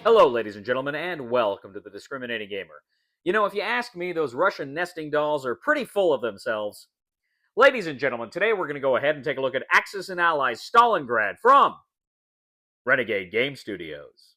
Hello, ladies and gentlemen, and welcome to the Discriminating Gamer. You know, if you ask me, those Russian nesting dolls are pretty full of themselves. Ladies and gentlemen, today we're going to go ahead and take a look at Axis and Allies Stalingrad from Renegade Game Studios.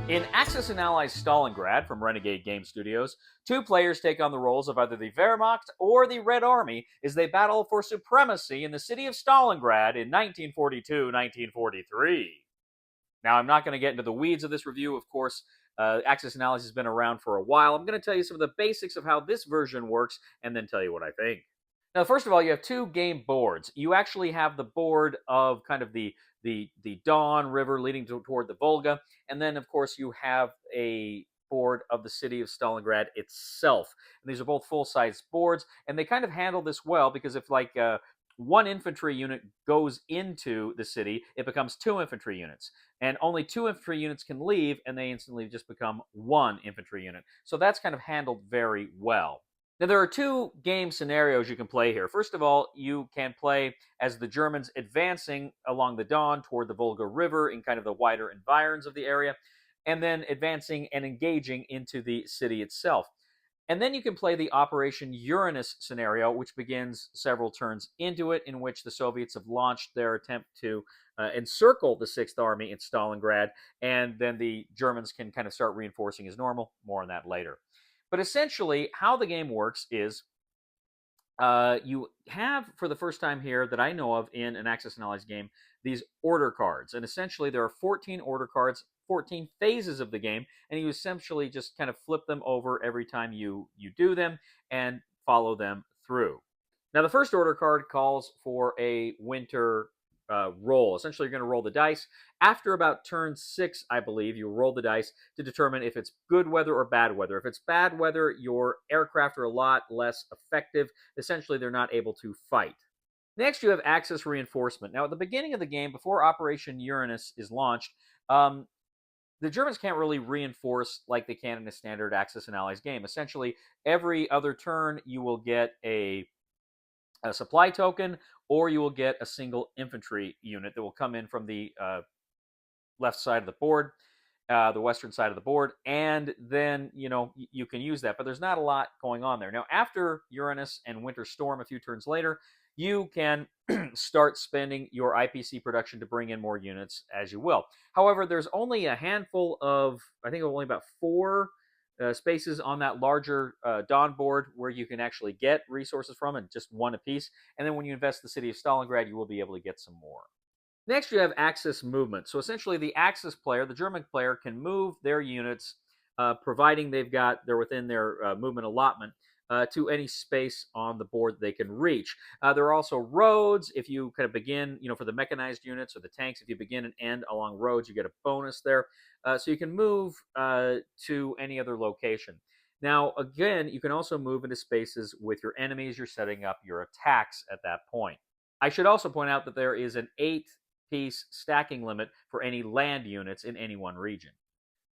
In Axis and Allies Stalingrad from Renegade Game Studios, two players take on the roles of either the Wehrmacht or the Red Army as they battle for supremacy in the city of Stalingrad in 1942-1943. Now, I'm not going to get into the weeds of this review, of course. Axis and Allies has been around for a while. I'm going to tell you some of the basics of how this version works and then tell you what I think. Now, first of all, you have two game boards. You actually have the board of kind of the Don River leading toward the Volga, and then, of course, you have a board of the city of Stalingrad itself. And these are both full-size boards, and they kind of handle this well because if, like, one infantry unit goes into the city, it becomes two infantry units. And only two infantry units can leave, and they instantly just become one infantry unit. So that's kind of handled very well. Now, there are two game scenarios you can play here. First of all, you can play as the Germans advancing along the Don toward the Volga River in kind of the wider environs of the area, and then advancing and engaging into the city itself. And then you can play the Operation Uranus scenario, which begins several turns into it, in which the Soviets have launched their attempt to encircle the Sixth Army in Stalingrad, and then the Germans can kind of start reinforcing as normal. More on that later. But essentially, how the game works is you have, for the first time here that I know of in an Axis and Allies game, these order cards. And essentially, there are 14 order cards, 14 phases of the game, and you essentially just kind of flip them over every time you do them and follow them through. Now, the first order card calls for a winter roll. Essentially, you're going to roll the dice. After about turn 6, I believe, you roll the dice to determine if it's good weather or bad weather. If it's bad weather, your aircraft are a lot less effective. Essentially, they're not able to fight. Next, you have Axis reinforcement. Now, at the beginning of the game, before Operation Uranus is launched, the Germans can't really reinforce like they can in a standard Axis and Allies game. Essentially, every other turn, you will get a supply token, or you will get a single infantry unit that will come in from the left side of the board, the western side of the board, and then, you can use that. But there's not a lot going on there. Now, after Uranus and Winter Storm a few turns later, you can start spending your IPC production to bring in more units as you will. However, there's only a handful of, I think only about 4 spaces on that larger Dawn board where you can actually get resources from, and just one apiece. And then when you invest the city of Stalingrad, you will be able to get some more. Next, you have Axis movement. So essentially, the Axis player, the German player, can move their units, providing they're within their movement allotment, to any space on the board they can reach. There are also roads. If you kind of begin, for the mechanized units or the tanks, if you begin and end along roads, you get a bonus there. So you can move to any other location. Now, again, you can also move into spaces with your enemies. You're setting up your attacks at that point. I should also point out that there is an 8-piece stacking limit for any land units in any one region.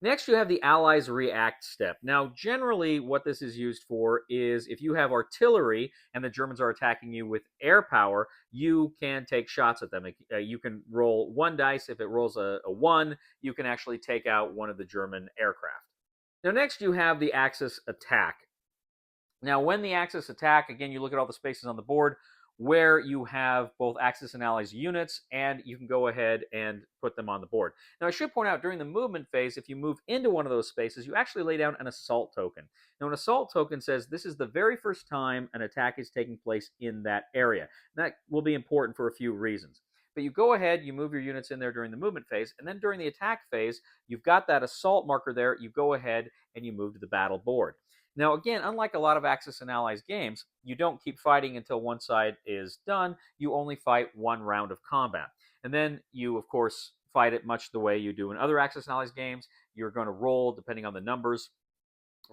Next, you have the Allies react step. Now, generally, what this is used for is if you have artillery and the Germans are attacking you with air power, you can take shots at them. You can roll one dice. If it rolls a 1, you can actually take out one of the German aircraft. Now, next you have the Axis attack. Now, when the Axis attack, again, you look at all the spaces on the board where you have both Axis and Allies units, and you can go ahead and put them on the board. Now, I should point out, during the movement phase, if you move into one of those spaces, you actually lay down an assault token. Now, an assault token says this is the very first time an attack is taking place in that area. That will be important for a few reasons. But you go ahead, you move your units in there during the movement phase, and then during the attack phase, you've got that assault marker there, you go ahead and you move to the battle board. Now, again, unlike a lot of Axis and Allies games, you don't keep fighting until one side is done. You only fight one round of combat. And then you, of course, fight it much the way you do in other Axis and Allies games. You're going to roll depending on the numbers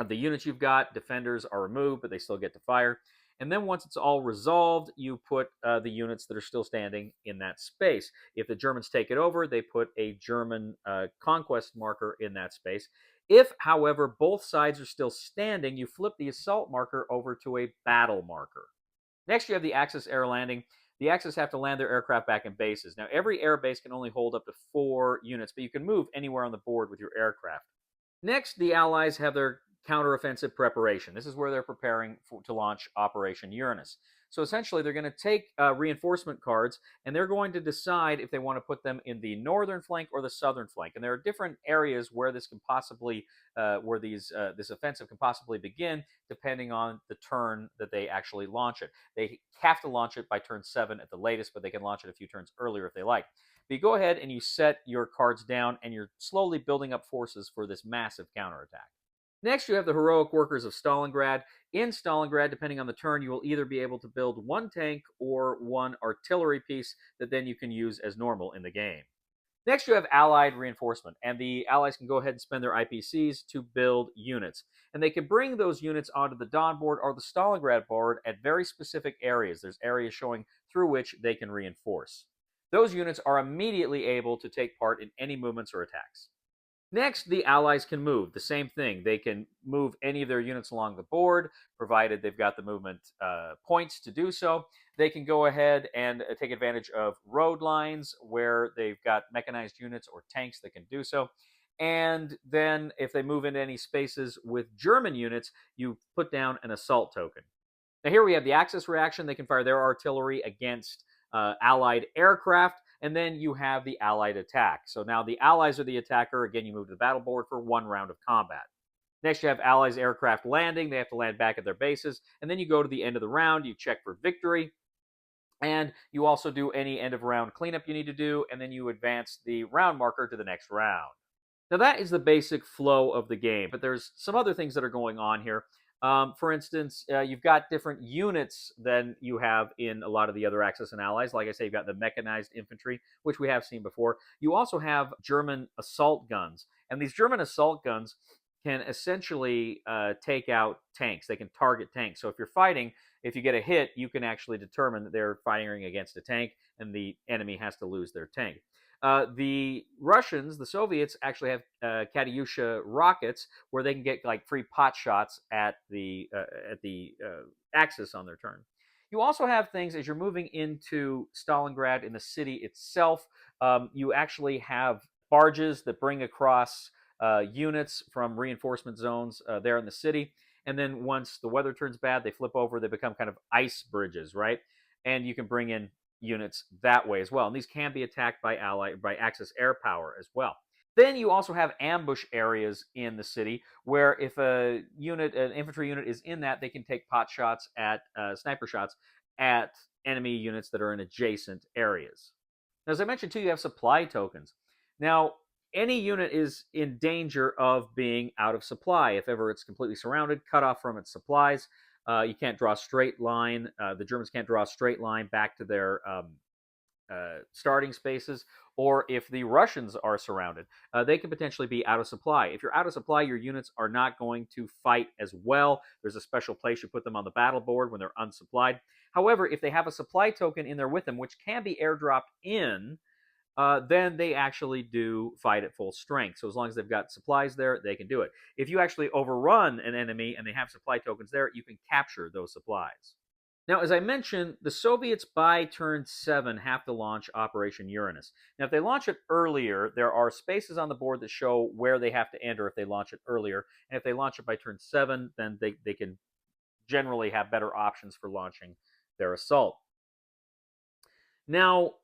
of the units you've got. Defenders are removed, but they still get to fire. And then once it's all resolved, you put the units that are still standing in that space. If the Germans take it over, they put a German conquest marker in that space. If, however, both sides are still standing, you flip the assault marker over to a battle marker. Next, you have the Axis air landing. The Axis have to land their aircraft back in bases. Now, every air base can only hold up to 4 units, but you can move anywhere on the board with your aircraft. Next, the Allies have their counteroffensive preparation. This is where they're preparing to launch Operation Uranus. So essentially, they're going to take reinforcement cards, and they're going to decide if they want to put them in the northern flank or the southern flank. And there are different areas where this can possibly, this offensive can possibly begin, depending on the turn that they actually launch it. They have to launch it by turn 7 at the latest, but they can launch it a few turns earlier if they like. But you go ahead and you set your cards down, and you're slowly building up forces for this massive counterattack. Next, you have the heroic workers of Stalingrad. In Stalingrad, depending on the turn, you will either be able to build 1 tank or 1 artillery piece that then you can use as normal in the game. Next, you have Allied reinforcement, and the Allies can go ahead and spend their IPCs to build units. And they can bring those units onto the Don board or the Stalingrad board at very specific areas. There's areas showing through which they can reinforce. Those units are immediately able to take part in any movements or attacks. Next, the Allies can move. The same thing. They can move any of their units along the board, provided they've got the movement points to do so. They can go ahead and take advantage of road lines where they've got mechanized units or tanks that can do so. And then if they move into any spaces with German units, you put down an assault token. Now here we have the Axis reaction. They can fire their artillery against Allied aircraft, and then you have the Allied attack. So now the Allies are the attacker. Again, you move to the battle board for 1 round of combat. Next, you have Allies aircraft landing. They have to land back at their bases. And then you go to the end of the round. You check for victory. And you also do any end of round cleanup you need to do. And then you advance the round marker to the next round. Now, that is the basic flow of the game. But there's some other things that are going on here. For instance, you've got different units than you have in a lot of the other Axis and Allies. Like I say, you've got the mechanized infantry, which we have seen before. You also have German assault guns. And these German assault guns can essentially take out tanks. They can target tanks. So if you're fighting, if you get a hit, you can actually determine that they're firing against a tank, and the enemy has to lose their tank. The Russians, the Soviets, actually have Katyusha rockets where they can get like free pot shots at the Axis on their turn. You also have things as you're moving into Stalingrad in the city itself. You actually have barges that bring across units from reinforcement zones there in the city. And then once the weather turns bad, they flip over. They become kind of ice bridges, right? And you can bring in units that way as well. And these can be attacked by Axis air power as well. Then you also have ambush areas in the city where if an infantry unit is in that, they can take pot shots at sniper shots at enemy units that are in adjacent areas. Now, as I mentioned too, you have supply tokens. Now, any unit is in danger of being out of supply. If ever it's completely surrounded, cut off from its supplies. You can't draw a straight line. The Germans can't draw a straight line back to their starting spaces. Or if the Russians are surrounded, they can potentially be out of supply. If you're out of supply, your units are not going to fight as well. There's a special place you put them on the battle board when they're unsupplied. However, if they have a supply token in there with them, which can be airdropped in, then they actually do fight at full strength. So as long as they've got supplies there, they can do it. If you actually overrun an enemy and they have supply tokens there, you can capture those supplies. Now, as I mentioned, the Soviets by turn 7 have to launch Operation Uranus. Now, if they launch it earlier, there are spaces on the board that show where they have to enter if they launch it earlier. And if they launch it by turn 7, then they can generally have better options for launching their assault. Now,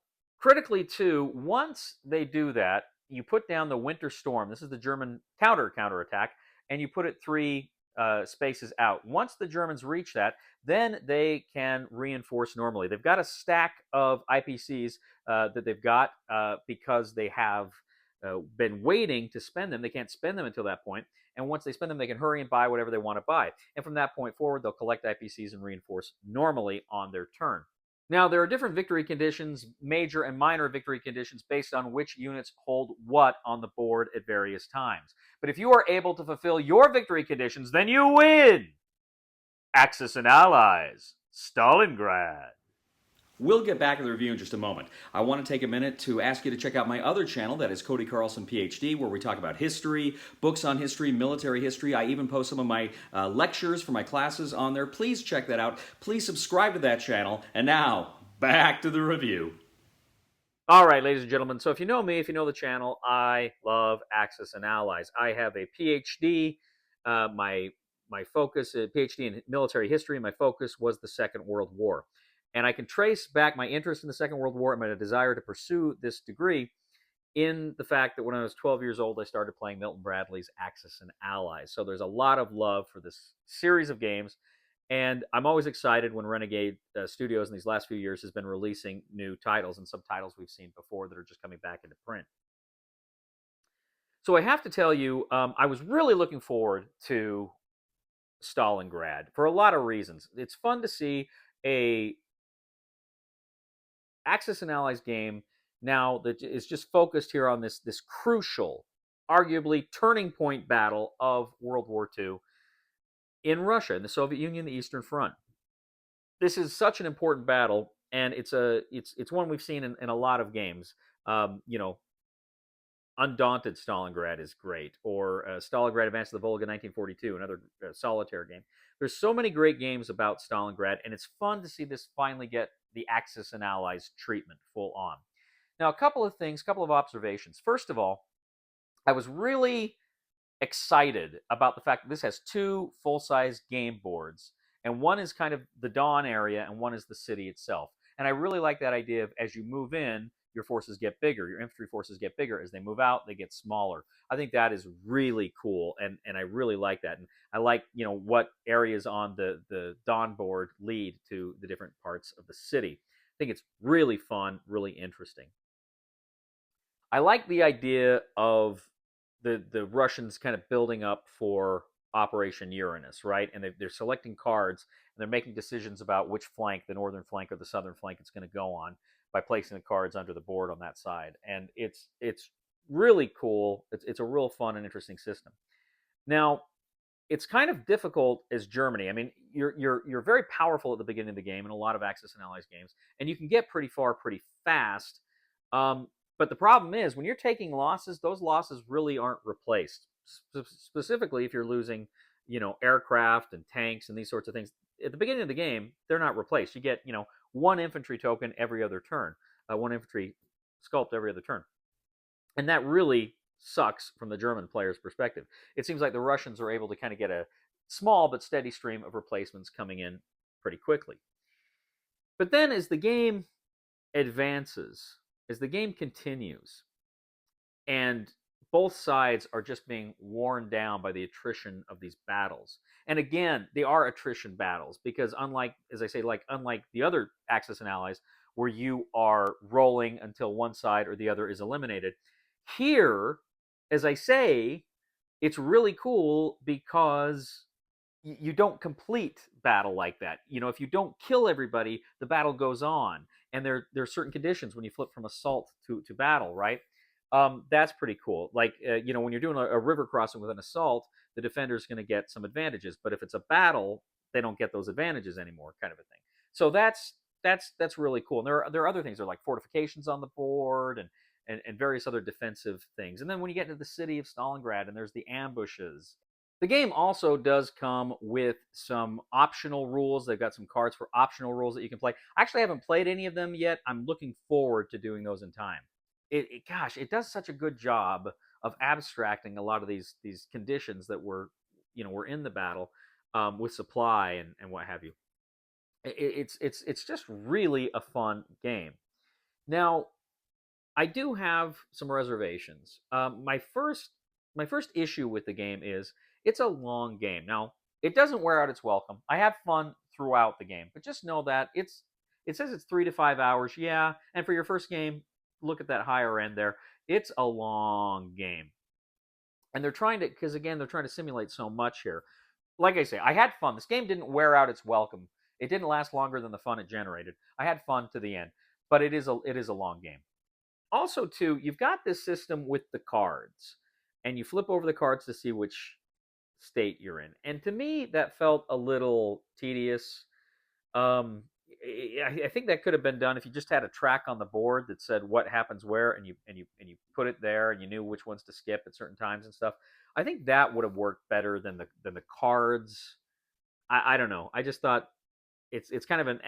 critically, too, once they do that, you put down the Winter Storm. This is the German counterattack, and you put it 3 spaces out. Once the Germans reach that, then they can reinforce normally. They've got a stack of IPCs that they've got because they have been waiting to spend them. They can't spend them until that point. And once they spend them, they can hurry and buy whatever they want to buy. And from that point forward, they'll collect IPCs and reinforce normally on their turn. Now, there are different victory conditions, major and minor victory conditions, based on which units hold what on the board at various times. But if you are able to fulfill your victory conditions, then you win! Axis and Allies, Stalingrad. We'll get back to the review in just a moment. I want to take a minute to ask you to check out my other channel, that is Cody Carlson, PhD, where we talk about history, books on history, military history. I even post some of my lectures for my classes on there. Please check that out. Please subscribe to that channel. And now, back to the review. All right, ladies and gentlemen, so if you know me, if you know the channel, I love Axis and Allies. I have a PhD. My focus, a PhD in military history, my focus was the Second World War. And I can trace back my interest in the Second World War and my desire to pursue this degree in the fact that when I was 12 years old, I started playing Milton Bradley's Axis and Allies. So there's a lot of love for this series of games. And I'm always excited when Renegade Studios in these last few years has been releasing new titles, and some titles we've seen before that are just coming back into print. So I have to tell you, I was really looking forward to Stalingrad for a lot of reasons. It's fun to see a Axis and Allies game now that is just focused here on this crucial, arguably turning point battle of World War II in Russia, in the Soviet Union, the Eastern Front. This is such an important battle, and it's one we've seen in a lot of games. Undaunted Stalingrad is great, or Stalingrad Advance to the Volga 1942, another solitaire game. There's so many great games about Stalingrad, and it's fun to see this finally get the Axis and Allies treatment full on. Now, a couple of things, a couple of observations. First of all, I was really excited about the fact that this has 2 full-size game boards, and one is kind of the Dawn area, and one is the city itself. And I really like that idea of as you move in, your forces get bigger. Your infantry forces get bigger. As they move out, they get smaller. I think that is really cool, and I really like that. And I like, what areas on the Dawn board lead to the different parts of the city. I think it's really fun, really interesting. I like the idea of the Russians kind of building up for Operation Uranus, right? And they're selecting cards, and they're making decisions about which flank, the northern flank or the southern flank, it's going to go on by placing the cards under the board on that side. And it's really cool. It's a real fun and interesting system. Now, it's kind of difficult as Germany. I mean, you're very powerful at the beginning of the game in a lot of Axis and Allies games, and you can get pretty far pretty fast. But the problem is when you're taking losses, those losses really aren't replaced. Specifically, if you're losing, aircraft and tanks and these sorts of things at the beginning of the game, they're not replaced. You get, 1 infantry token every other turn, 1 infantry sculpt every other turn, and that really sucks from the German player's perspective. It seems like the Russians are able to kind of get a small but steady stream of replacements coming in pretty quickly. But then as the game advances, as the game continues, and both sides are just being worn down by the attrition of these battles. And again, they are attrition battles because unlike the other Axis and Allies, where you are rolling until one side or the other is eliminated, here, as I say, it's really cool because you don't complete battle like that. If you don't kill everybody, the battle goes on. And there are certain conditions when you flip from assault to battle, right? That's pretty cool. Like, when you're doing a river crossing with an assault, the defender's going to get some advantages. But if it's a battle, they don't get those advantages anymore, kind of a thing. So that's really cool. And there are other things. There are like fortifications on the board and various other defensive things. And then when you get into the city of Stalingrad and there's the ambushes, The game also does come with some optional rules. They've got some cards for optional rules that you can play. I actually haven't played any of them yet. I'm looking forward to doing those in time. Gosh, it does such a good job of abstracting a lot of these conditions that were in the battle, with supply and what have you. It's just really a fun game. Now, I do have some reservations. My first issue with the game is it's a long game. Now, it doesn't wear out its welcome. I have fun throughout the game, but just know that it says it's 3 to 5 hours. Yeah, and for your first game, look at that higher end there. It's a long game, and they're trying to simulate so much here. Like I say, I had fun. This game didn't wear out its welcome. It didn't last longer than the fun it generated. I had fun to the end, but it is a long game. Also, too, you've got this system with the cards, and you flip over the cards to see which state you're in. And to me, that felt a little tedious. Um, I think that could have been done if you just had a track on the board that said what happens where, and you put it there, and you knew which ones to skip at certain times and stuff. I think that would have worked better than the cards. I don't know. I just thought it's kind of an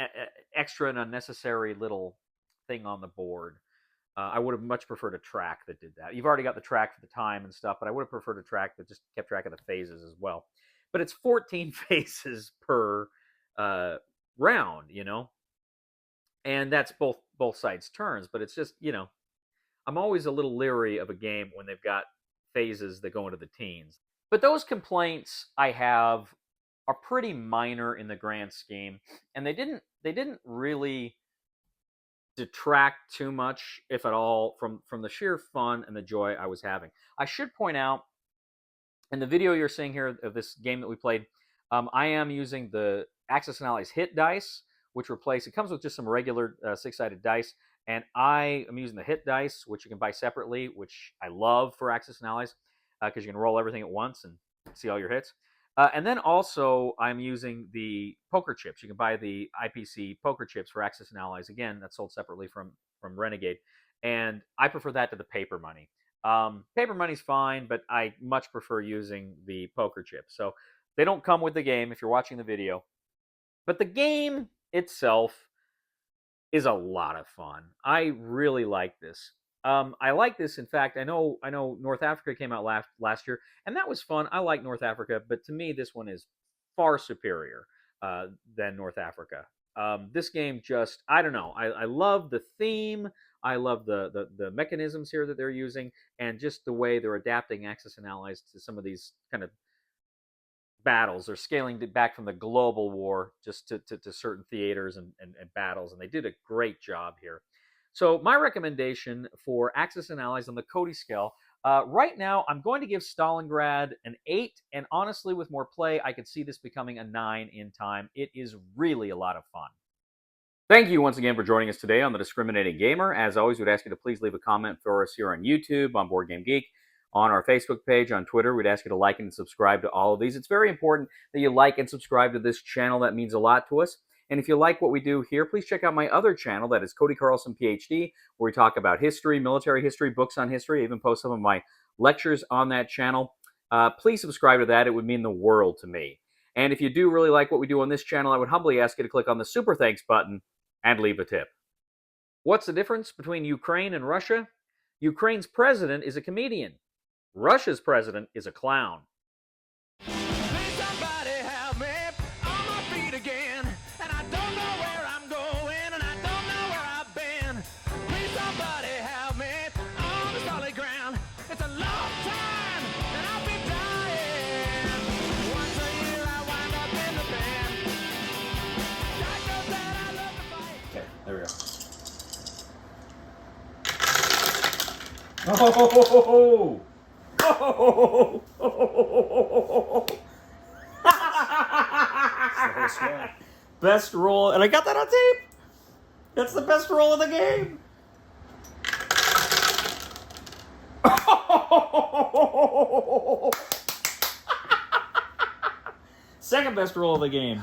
extra and unnecessary little thing on the board. I would have much preferred a track that did that. You've already got the track for the time and stuff, but I would have preferred a track that just kept track of the phases as well. But it's 14 phases per round, and that's both sides' turns. But it's just, I'm always a little leery of a game when they've got phases that go into the teens. But those complaints I have are pretty minor in the grand scheme, and they didn't really detract too much, if at all, from the sheer fun and the joy I was having. I should point out, in the video you're seeing here of this game that we played, I am using the Axis and Allies hit dice, which it comes with just some regular six-sided dice, and I am using the hit dice, which you can buy separately, which I love for Axis and Allies, because you can roll everything at once and see all your hits. And then also, I'm using the poker chips. You can buy the IPC poker chips for Axis and Allies. Again, that's sold separately from Renegade. And I prefer that to the paper money. Paper money's fine, but I much prefer using the poker chips. So they don't come with the game if you're watching the video. But the game itself is a lot of fun. I really like this. I like this. In fact, I know North Africa came out last year, and that was fun. I like North Africa, but to me, this one is far superior than North Africa. This game just, I don't know. I love the theme. I love the mechanisms here that they're using, and just the way they're adapting Axis and Allies to some of these kind of battles. They're scaling it back from the global war just to certain theaters and battles, and they did a great job here. So my recommendation for Axis and Allies on the Cody scale, right now I'm going to give Stalingrad an 8, and honestly, with more play, I could see this becoming a 9 in time. It is really a lot of fun. Thank you once again for joining us today on The Discriminating Gamer. As always, we'd ask you to please leave a comment for us here on YouTube, on Board Game Geek, on our Facebook page, on Twitter. We'd ask you to like and subscribe to all of these. It's very important that you like and subscribe to this channel. That means a lot to us. And if you like what we do here, please check out my other channel, that is Cody Carlson, PhD, where we talk about history, military history, books on history. I even post some of my lectures on that channel. Please subscribe to that. It would mean the world to me. And if you do really like what we do on this channel, I would humbly ask you to click on the Super Thanks button and leave a tip. What's the difference between Ukraine and Russia? Ukraine's president is a comedian. Russia's president is a clown. There we go. Oh! Best roll, and I got that on tape. That's the best roll of the game. Second best roll of the game.